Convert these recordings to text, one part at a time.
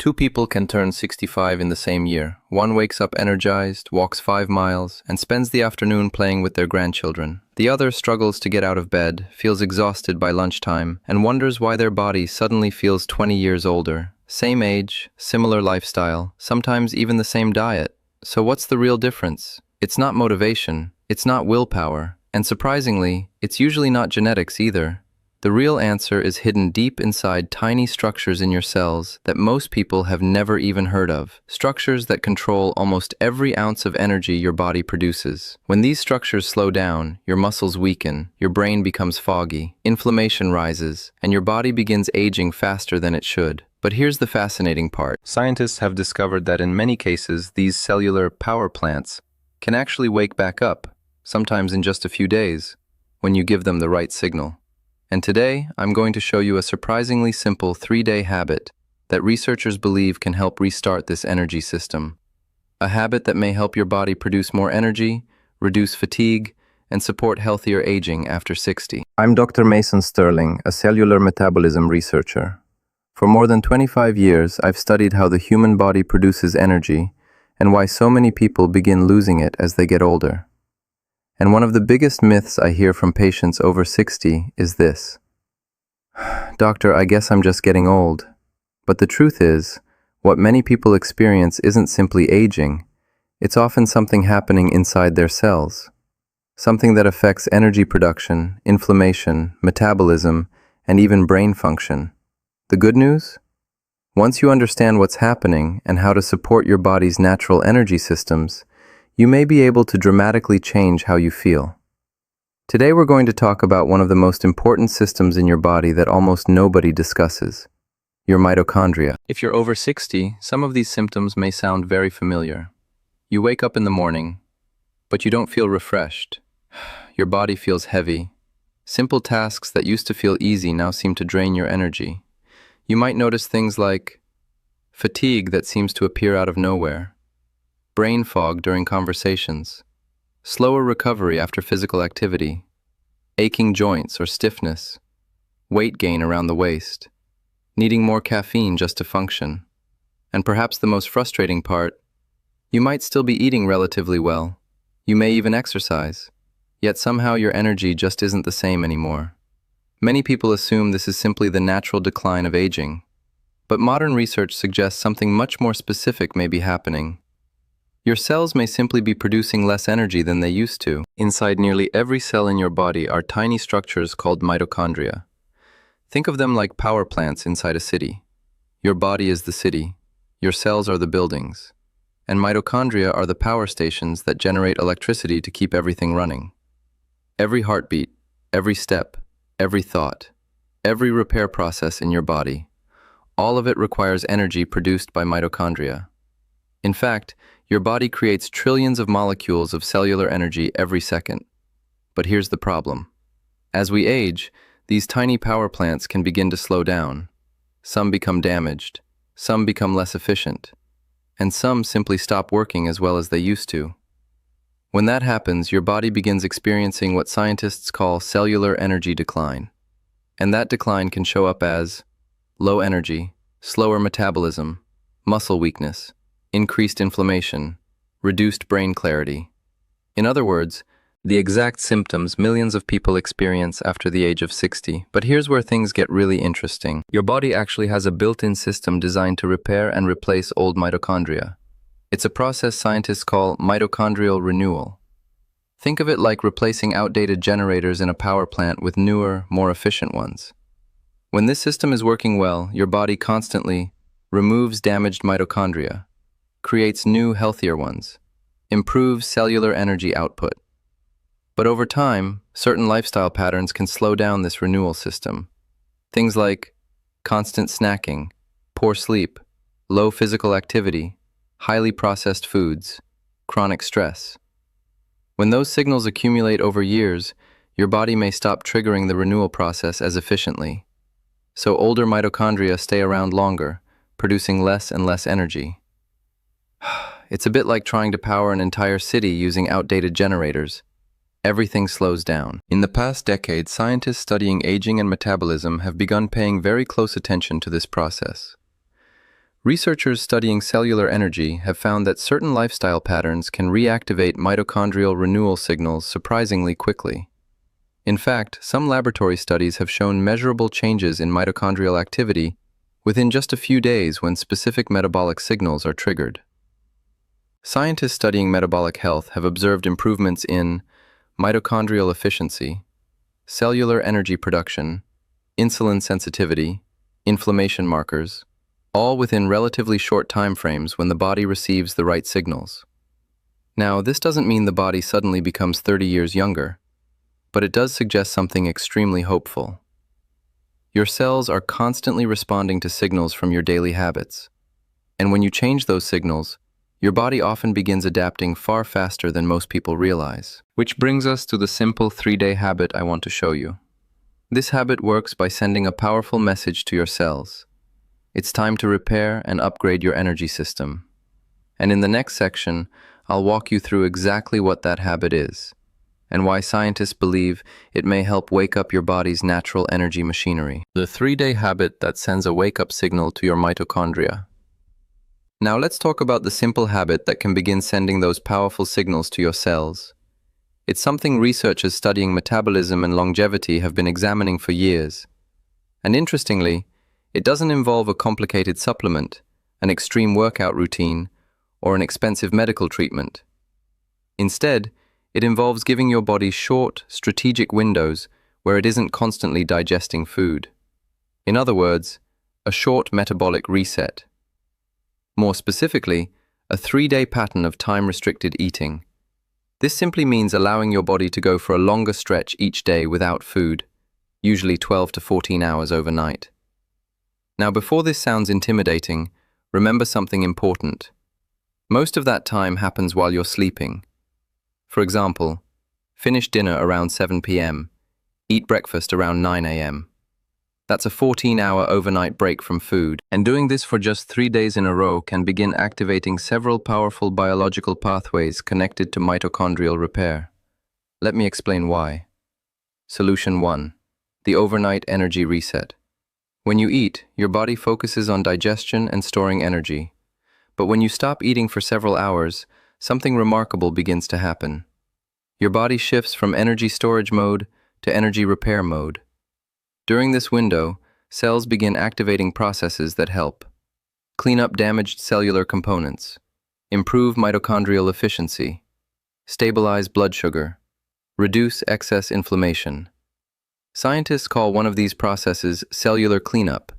Two people can turn 65 in the same year. One wakes up energized, walks 5 miles, and spends the afternoon playing with their grandchildren. The other struggles to get out of bed, feels exhausted by lunchtime, and wonders why their body suddenly feels 20 years older. Same age, similar lifestyle, sometimes even the same diet. So what's the real difference? It's not motivation, it's not willpower, and surprisingly, it's usually not genetics either. The real answer is hidden deep inside tiny structures in your cells that most people have never even heard of. Structures that control almost every ounce of energy your body produces. When these structures slow down, your muscles weaken, your brain becomes foggy, inflammation rises, and your body begins aging faster than it should. But here's the fascinating part. Scientists have discovered that in many cases, these cellular power plants can actually wake back up, sometimes in just a few days, when you give them the right signal. And today, I'm going to show you a surprisingly simple 3-day habit that researchers believe can help restart this energy system. A habit that may help your body produce more energy, reduce fatigue, and support healthier aging after 60. I'm Dr. Mason Sterling, a cellular metabolism researcher. For more than 25 years, I've studied how the human body produces energy and why so many people begin losing it as they get older. And one of the biggest myths I hear from patients over 60 is this: "Doctor, I guess I'm just getting old." But the truth is, what many people experience isn't simply aging. It's often something happening inside their cells. Something that affects energy production, inflammation, metabolism, and even brain function. The good news? Once you understand what's happening and how to support your body's natural energy systems, you may be able to dramatically change how you feel. Today we're going to talk about one of the most important systems in your body that almost nobody discusses: your mitochondria. If you're over 60, some of these symptoms may sound very familiar. You wake up in the morning, but you don't feel refreshed. Your body feels heavy. Simple tasks that used to feel easy now seem to drain your energy. You might notice things like fatigue that seems to appear out of nowhere, brain fog during conversations, slower recovery after physical activity, aching joints or stiffness, weight gain around the waist, needing more caffeine just to function. And perhaps the most frustrating part, you might still be eating relatively well. You may even exercise, yet somehow your energy just isn't the same anymore. Many people assume this is simply the natural decline of aging, but modern research suggests something much more specific may be happening. Your cells may simply be producing less energy than they used to. Inside nearly every cell in your body are tiny structures called mitochondria. Think of them like power plants inside a city. Your body is the city, your cells are the buildings, and mitochondria are the power stations that generate electricity to keep everything running. Every heartbeat, every step, every thought, every repair process in your body, all of it requires energy produced by mitochondria. In fact, your body creates trillions of molecules of cellular energy every second. But here's the problem. As we age, these tiny power plants can begin to slow down. Some become damaged, some become less efficient, and some simply stop working as well as they used to. When that happens, your body begins experiencing what scientists call cellular energy decline. And that decline can show up as low energy, slower metabolism, muscle weakness, increased inflammation, reduced brain clarity. In other words, the exact symptoms millions of people experience after the age of 60. But here's where things get really interesting. Your body actually has a built-in system designed to repair and replace old mitochondria. It's a process scientists call mitochondrial renewal. Think of it like replacing outdated generators in a power plant with newer, more efficient ones. When this system is working well, your body constantly removes damaged mitochondria, creates new, healthier ones, improves cellular energy output. But over time, certain lifestyle patterns can slow down this renewal system. Things like constant snacking, poor sleep, low physical activity, highly processed foods, chronic stress. When those signals accumulate over years, your body may stop triggering the renewal process as efficiently. So older mitochondria stay around longer, producing less and less energy. It's a bit like trying to power an entire city using outdated generators. Everything slows down. In the past decade, scientists studying aging and metabolism have begun paying very close attention to this process. Researchers studying cellular energy have found that certain lifestyle patterns can reactivate mitochondrial renewal signals surprisingly quickly. In fact, some laboratory studies have shown measurable changes in mitochondrial activity within just a few days when specific metabolic signals are triggered. Scientists studying metabolic health have observed improvements in mitochondrial efficiency, cellular energy production, insulin sensitivity, inflammation markers, all within relatively short time frames when the body receives the right signals. Now, this doesn't mean the body suddenly becomes 30 years younger, but it does suggest something extremely hopeful. Your cells are constantly responding to signals from your daily habits, and when you change those signals, your body often begins adapting far faster than most people realize. Which brings us to the simple 3-day habit I want to show you. This habit works by sending a powerful message to your cells. It's time to repair and upgrade your energy system. And in the next section, I'll walk you through exactly what that habit is, and why scientists believe it may help wake up your body's natural energy machinery. The 3-day habit that sends a wake-up signal to your mitochondria. Now let's talk about the simple habit that can begin sending those powerful signals to your cells. It's something researchers studying metabolism and longevity have been examining for years. And interestingly, it doesn't involve a complicated supplement, an extreme workout routine, or an expensive medical treatment. Instead, it involves giving your body short, strategic windows where it isn't constantly digesting food. In other words, a short metabolic reset. More specifically, a 3-day pattern of time-restricted eating. This simply means allowing your body to go for a longer stretch each day without food, usually 12 to 14 hours overnight. Now, before this sounds intimidating, remember something important. Most of that time happens while you're sleeping. For example, finish dinner around 7 p.m., eat breakfast around 9 a.m. That's a 14-hour overnight break from food, and doing this for just 3 days in a row can begin activating several powerful biological pathways connected to mitochondrial repair. Let me explain why. Solution 1. The overnight energy reset. When you eat, your body focuses on digestion and storing energy. But when you stop eating for several hours, something remarkable begins to happen. Your body shifts from energy storage mode to energy repair mode. During this window, cells begin activating processes that help clean up damaged cellular components, improve mitochondrial efficiency, stabilize blood sugar, reduce excess inflammation. Scientists call one of these processes cellular cleanup,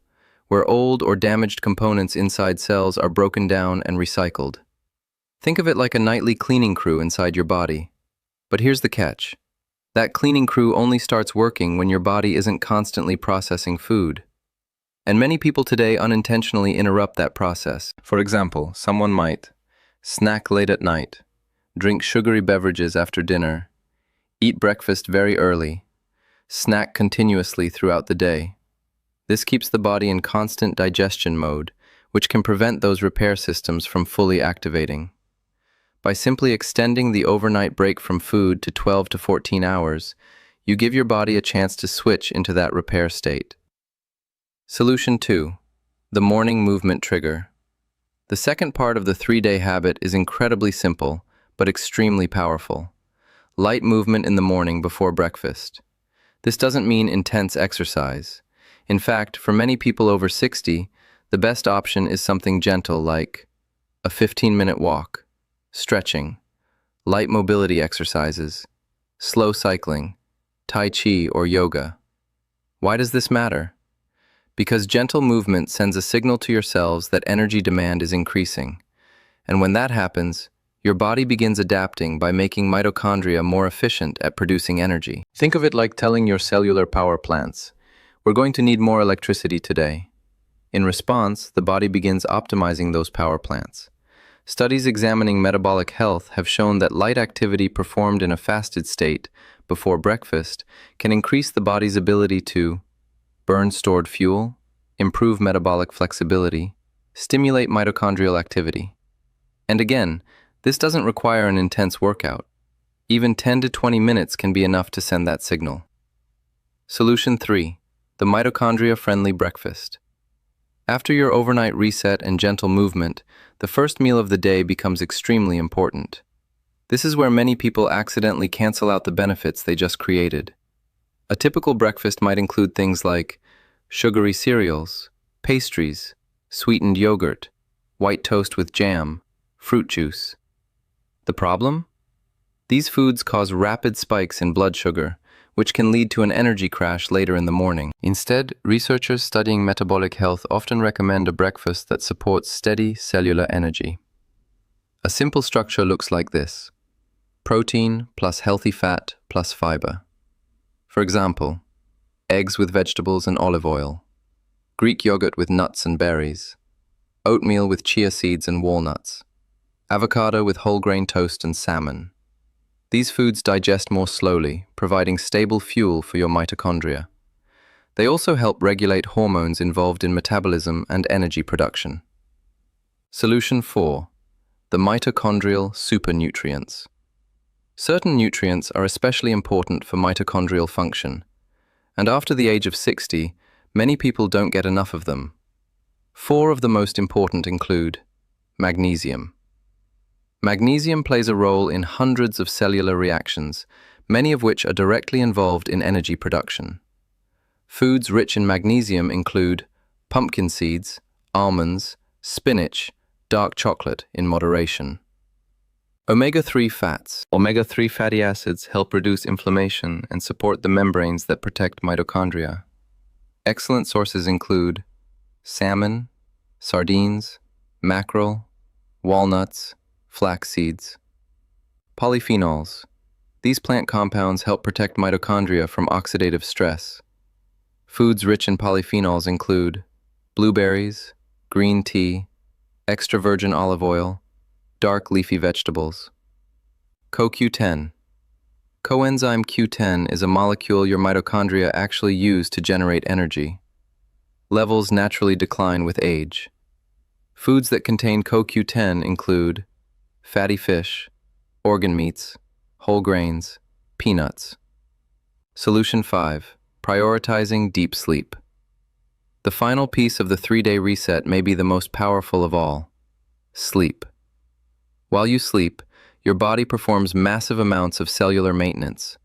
where old or damaged components inside cells are broken down and recycled. Think of it like a nightly cleaning crew inside your body. But here's the catch. That cleaning crew only starts working when your body isn't constantly processing food. And many people today unintentionally interrupt that process. For example, someone might snack late at night, drink sugary beverages after dinner, eat breakfast very early, snack continuously throughout the day. This keeps the body in constant digestion mode, which can prevent those repair systems from fully activating. By simply extending the overnight break from food to 12 to 14 hours, you give your body a chance to switch into that repair state. Solution 2. The morning movement trigger. The second part of the 3-day habit is incredibly simple, but extremely powerful. Light movement in the morning before breakfast. This doesn't mean intense exercise. In fact, for many people over 60, the best option is something gentle like a 15-minute walk, stretching, light mobility exercises, slow cycling, tai chi or yoga. Why does this matter? Because gentle movement sends a signal to your cells that energy demand is increasing. And when that happens, your body begins adapting by making mitochondria more efficient at producing energy. Think of it like telling your cellular power plants, we're going to need more electricity today. In response, the body begins optimizing those power plants. Studies examining metabolic health have shown that light activity performed in a fasted state before breakfast can increase the body's ability to burn stored fuel, improve metabolic flexibility, stimulate mitochondrial activity. And again, this doesn't require an intense workout. Even 10 to 20 minutes can be enough to send that signal. Solution 3. The mitochondria-friendly breakfast. After your overnight reset and gentle movement, the first meal of the day becomes extremely important. This is where many people accidentally cancel out the benefits they just created. A typical breakfast might include things like sugary cereals, pastries, sweetened yogurt, white toast with jam, fruit juice. The problem? These foods cause rapid spikes in blood sugar, which can lead to an energy crash later in the morning. Instead, researchers studying metabolic health often recommend a breakfast that supports steady cellular energy. A simple structure looks like this: protein plus healthy fat plus fiber. For example, eggs with vegetables and olive oil, Greek yogurt with nuts and berries, oatmeal with chia seeds and walnuts, avocado with whole grain toast and salmon. These foods digest more slowly, providing stable fuel for your mitochondria. They also help regulate hormones involved in metabolism and energy production. Solution 4. The mitochondrial supernutrients. Certain nutrients are especially important for mitochondrial function, and after the age of 60, many people don't get enough of them. 4 of the most important include magnesium. Magnesium plays a role in hundreds of cellular reactions, many of which are directly involved in energy production. Foods rich in magnesium include pumpkin seeds, almonds, spinach, dark chocolate in moderation. Omega-3 fats. Omega-3 fatty acids help reduce inflammation and support the membranes that protect mitochondria. Excellent sources include salmon, sardines, mackerel, walnuts, flax seeds. Polyphenols. These plant compounds help protect mitochondria from oxidative stress. Foods rich in polyphenols include blueberries, green tea, extra virgin olive oil, dark leafy vegetables. CoQ10. Coenzyme Q10 is a molecule your mitochondria actually use to generate energy. Levels naturally decline with age. Foods that contain CoQ10 include fatty fish, organ meats, whole grains, peanuts. Solution 5. Prioritizing deep sleep. The final piece of the 3-day reset may be the most powerful of all: sleep. While you sleep, your body performs massive amounts of cellular maintenance.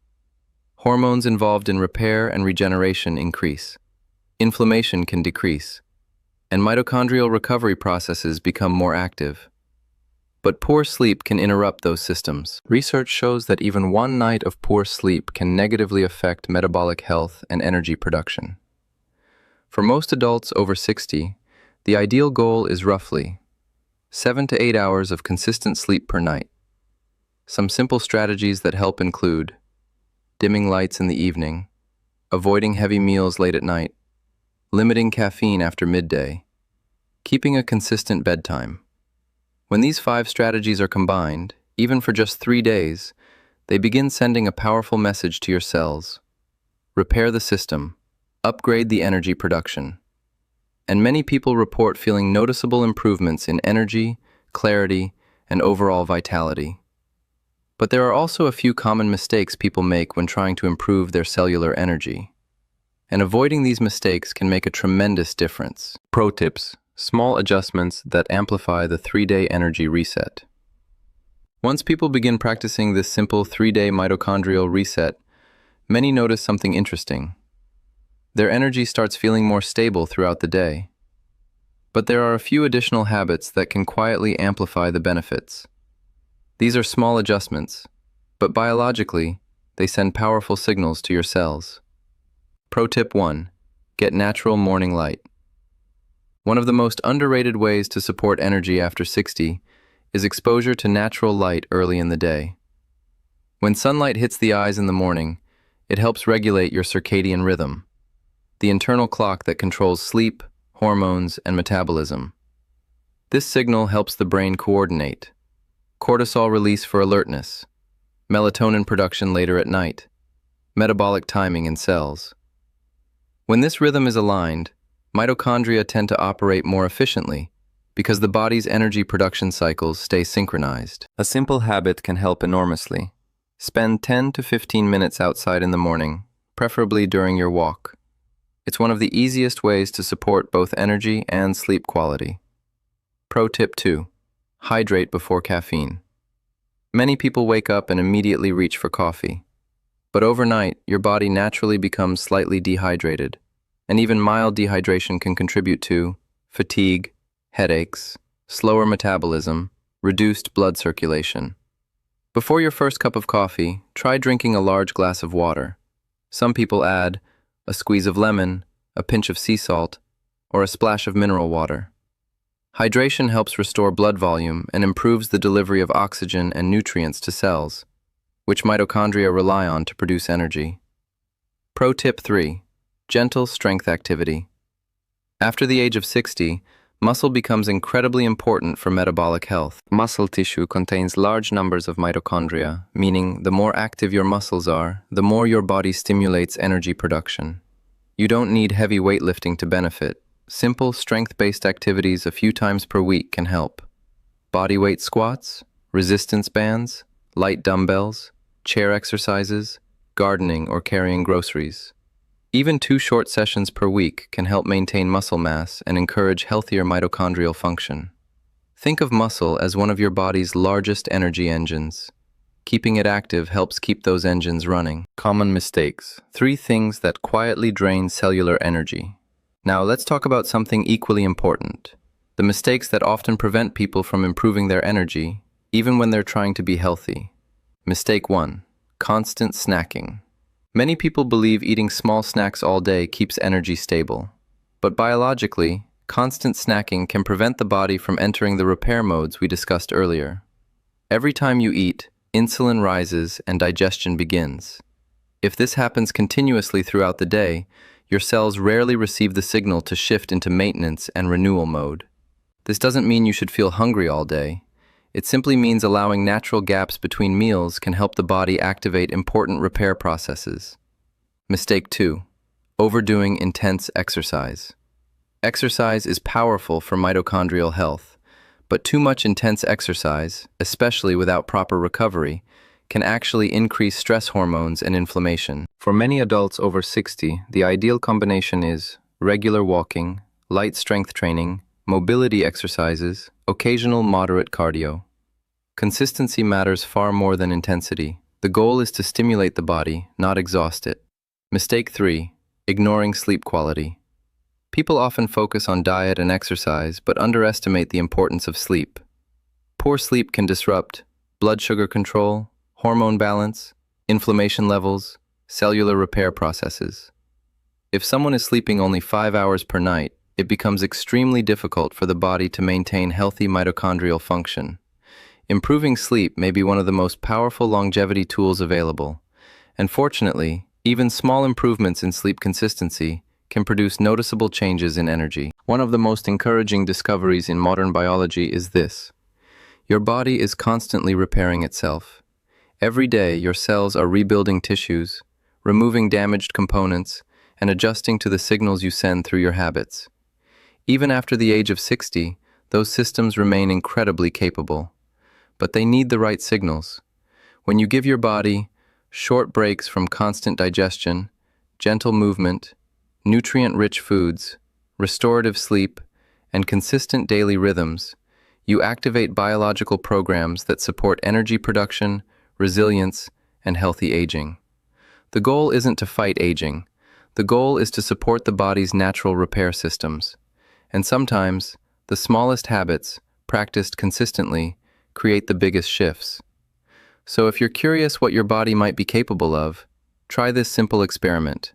Hormones involved in repair and regeneration increase. Inflammation can decrease, and mitochondrial recovery processes become more active. But poor sleep can interrupt those systems. Research shows that even one night of poor sleep can negatively affect metabolic health and energy production. For most adults over 60, the ideal goal is roughly 7 to 8 hours of consistent sleep per night. Some simple strategies that help include dimming lights in the evening, avoiding heavy meals late at night, limiting caffeine after midday, keeping a consistent bedtime. When these 5 strategies are combined, even for just 3 days, they begin sending a powerful message to your cells. Repair the system, upgrade the energy production. And many people report feeling noticeable improvements in energy, clarity, and overall vitality. But there are also a few common mistakes people make when trying to improve their cellular energy. And avoiding these mistakes can make a tremendous difference. Pro tips: small adjustments that amplify the 3-day energy reset. Once people begin practicing this simple 3-day mitochondrial reset, many notice something interesting. Their energy starts feeling more stable throughout the day. But there are a few additional habits that can quietly amplify the benefits. These are small adjustments, but biologically, they send powerful signals to your cells. Pro tip 1. Get natural morning light. One of the most underrated ways to support energy after 60 is exposure to natural light early in the day. When sunlight hits the eyes in the morning, it helps regulate your circadian rhythm, the internal clock that controls sleep, hormones, and metabolism. This signal helps the brain coordinate. Cortisol release for alertness, melatonin production later at night, metabolic timing in cells. When this rhythm is aligned, mitochondria tend to operate more efficiently because the body's energy production cycles stay synchronized. A simple habit can help enormously. Spend 10 to 15 minutes outside in the morning, preferably during your walk. It's one of the easiest ways to support both energy and sleep quality. Pro tip 2. Hydrate before caffeine. Many people wake up and immediately reach for coffee. But overnight, your body naturally becomes slightly dehydrated, and even mild dehydration can contribute to fatigue, headaches, slower metabolism, reduced blood circulation. Before your first cup of coffee, try drinking a large glass of water. Some people add a squeeze of lemon, a pinch of sea salt, or a splash of mineral water. Hydration helps restore blood volume and improves the delivery of oxygen and nutrients to cells, which mitochondria rely on to produce energy. Pro tip 3. Gentle strength activity. After the age of 60, muscle becomes incredibly important for metabolic health. Muscle tissue contains large numbers of mitochondria, meaning the more active your muscles are, the more your body stimulates energy production. You don't need heavy weightlifting to benefit. Simple, strength-based activities a few times per week can help. Bodyweight squats, resistance bands, light dumbbells, chair exercises, gardening or carrying groceries. Even 2 short sessions per week can help maintain muscle mass and encourage healthier mitochondrial function. Think of muscle as one of your body's largest energy engines. Keeping it active helps keep those engines running. Common mistakes. 3 things that quietly drain cellular energy. Now let's talk about something equally important. The mistakes that often prevent people from improving their energy, even when they're trying to be healthy. Mistake 1. Constant snacking. Many people believe eating small snacks all day keeps energy stable. But biologically, constant snacking can prevent the body from entering the repair modes we discussed earlier. Every time you eat, insulin rises and digestion begins. If this happens continuously throughout the day, your cells rarely receive the signal to shift into maintenance and renewal mode. This doesn't mean you should feel hungry all day. It simply means allowing natural gaps between meals can help the body activate important repair processes. Mistake 2. Overdoing intense exercise. Exercise is powerful for mitochondrial health, but too much intense exercise, especially without proper recovery, can actually increase stress hormones and inflammation. For many adults over 60, the ideal combination is regular walking, light strength training, mobility exercises, occasional moderate cardio. Consistency matters far more than intensity. The goal is to stimulate the body, not exhaust it. Mistake 3. Ignoring sleep quality. People often focus on diet and exercise, but underestimate the importance of sleep. Poor sleep can disrupt blood sugar control, hormone balance, inflammation levels, cellular repair processes. If someone is sleeping only 5 hours per night, it becomes extremely difficult for the body to maintain healthy mitochondrial function. Improving sleep may be one of the most powerful longevity tools available, and fortunately, even small improvements in sleep consistency can produce noticeable changes in energy. One of the most encouraging discoveries in modern biology is this: your body is constantly repairing itself. Every day, your cells are rebuilding tissues, removing damaged components, and adjusting to the signals you send through your habits. Even after the age of 60, those systems remain incredibly capable. But they need the right signals. When you give your body short breaks from constant digestion, gentle movement, nutrient-rich foods, restorative sleep, and consistent daily rhythms, you activate biological programs that support energy production, resilience, and healthy aging. The goal isn't to fight aging. The goal is to support the body's natural repair systems. And sometimes, the smallest habits, practiced consistently, create the biggest shifts. So if you're curious what your body might be capable of, try this simple experiment.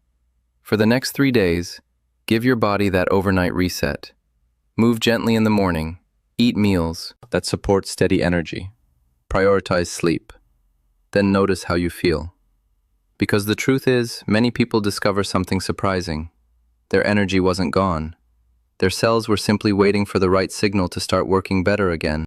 For the next 3 days, give your body that overnight reset. Move gently in the morning. Eat meals that support steady energy. Prioritize sleep. Then notice how you feel. Because the truth is, many people discover something surprising. Their energy wasn't gone. Their cells were simply waiting for the right signal to start working better again.